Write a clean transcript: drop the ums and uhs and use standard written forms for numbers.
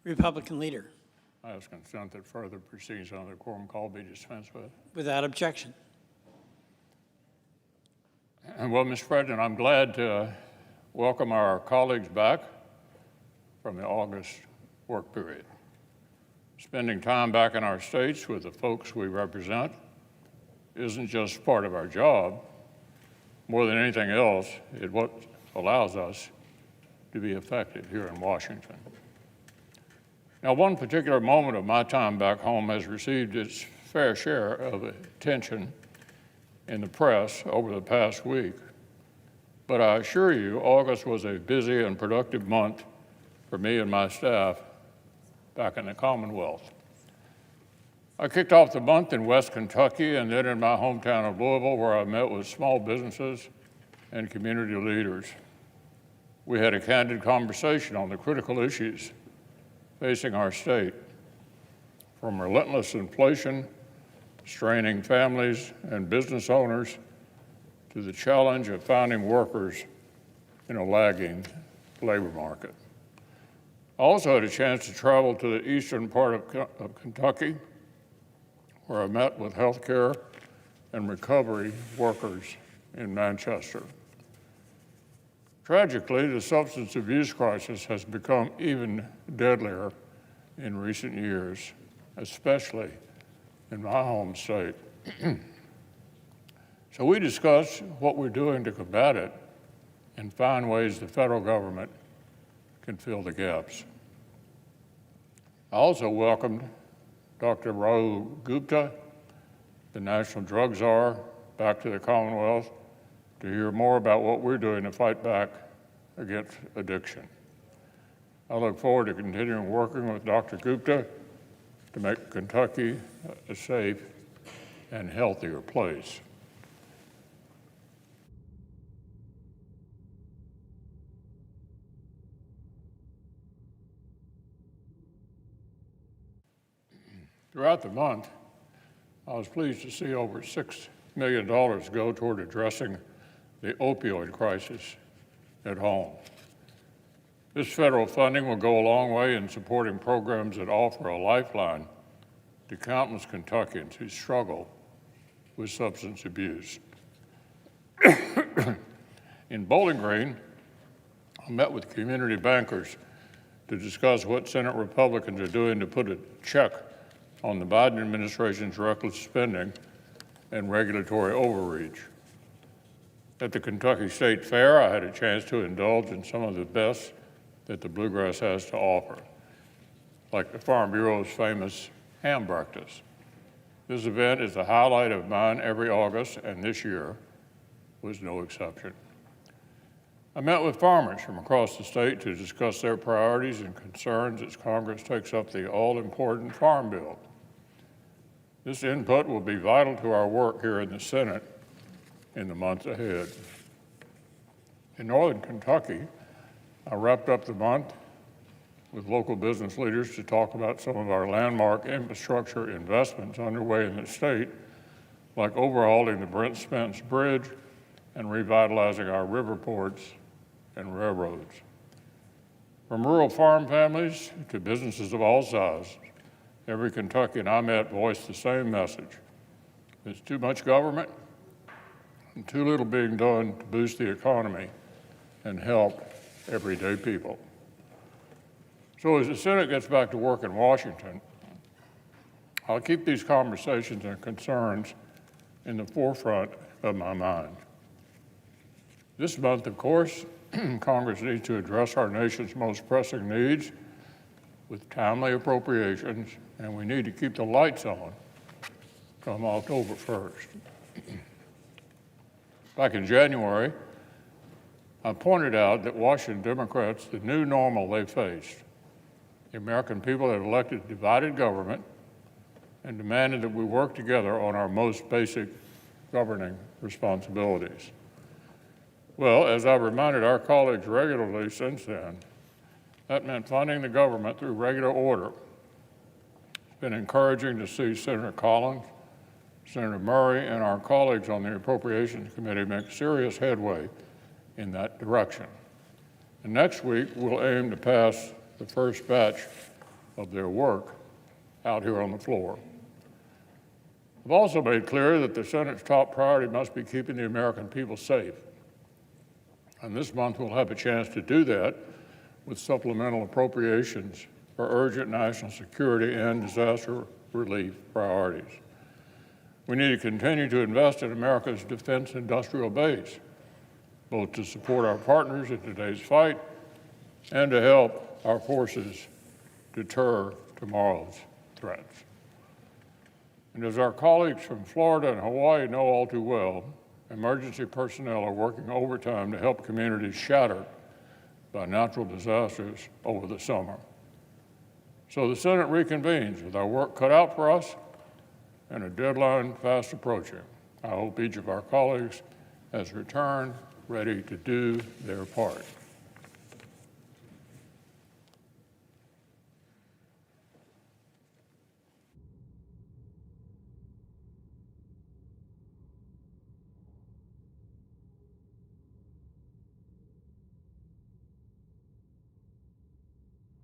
Republican leader. I ask consent that further proceedings on the quorum call be dispensed with. Without objection. And well, Mr. President, I'm glad to welcome our colleagues back from the August work period. Spending time back in our states with the folks we represent isn't just part of our job. More than anything else, it's what allows us to be effective here in Washington. Now, one particular moment of my time back home has received its fair share of attention in the press over the past week. But I assure you, August was a busy and productive month for me and my staff back in the Commonwealth. I kicked off the month in West Kentucky and then in my hometown of Louisville, where I met with small businesses and community leaders. We had a candid conversation on the critical issues facing our state, from relentless inflation, straining families and business owners, to the challenge of finding workers in a lagging labor market. I also had a chance to travel to the eastern part of Kentucky, where I met with healthcare and recovery workers in Manchester. Tragically, the substance abuse crisis has become even deadlier in recent years, especially in my home state. So we discussed what we're doing to combat it and find ways the federal government can fill the gaps. I also welcomed Dr. Rahul Gupta, the National Drug Czar, back to the Commonwealth to hear more about what we're doing to fight back against addiction. I look forward to continuing working with Dr. Gupta to make Kentucky a safe and healthier place. Throughout the month, I was pleased to see over $6 million go toward addressing the opioid crisis at home. This federal funding will go a long way in supporting programs that offer a lifeline to countless Kentuckians who struggle with substance abuse. In Bowling Green, I met with community bankers to discuss what Senate Republicans are doing to put a check on the Biden administration's reckless spending and regulatory overreach. At the Kentucky State Fair, I had a chance to indulge in some of the best that the Bluegrass has to offer, like the Farm Bureau's famous ham breakfast. This event is a highlight of mine every August, and this year was no exception. I met with farmers from across the state to discuss their priorities and concerns as Congress takes up the all-important Farm Bill. This input will be vital to our work here in the Senate in the months ahead. In northern Kentucky, I wrapped up the month with local business leaders to talk about some of our landmark infrastructure investments underway in the state, like overhauling the Brent Spence Bridge and revitalizing our river ports and railroads. From rural farm families to businesses of all sizes, every Kentuckian I met voiced the same message. There's too much government and too little being done to boost the economy and help everyday people. So as the Senate gets back to work in Washington, I'll keep these conversations and concerns in the forefront of my mind. This month, of course, Congress needs to address our nation's most pressing needs with timely appropriations, and we need to keep the lights on come October 1st. Back in January, I pointed out that Washington Democrats, the new normal they faced. The American people had elected divided government and demanded that we work together on our most basic governing responsibilities. Well, as I've reminded our colleagues regularly since then, that meant funding the government through regular order. It's been encouraging to see Senator Collins, Senator Murray, and our colleagues on the Appropriations Committee make serious headway in that direction. And next week, we'll aim to pass the first batch of their work out here on the floor. I've also made clear that the Senate's top priority must be keeping the American people safe. And this month we'll have a chance to do that with supplemental appropriations for urgent national security and disaster relief priorities. We need to continue to invest in America's defense industrial base, both to support our partners in today's fight and to help our forces deter tomorrow's threats. And as our colleagues from Florida and Hawaii know all too well, emergency personnel are working overtime to help communities shattered by natural disasters over the summer. So the Senate reconvenes with our work cut out for us and a deadline fast approaching. I hope each of our colleagues has returned ready to do their part.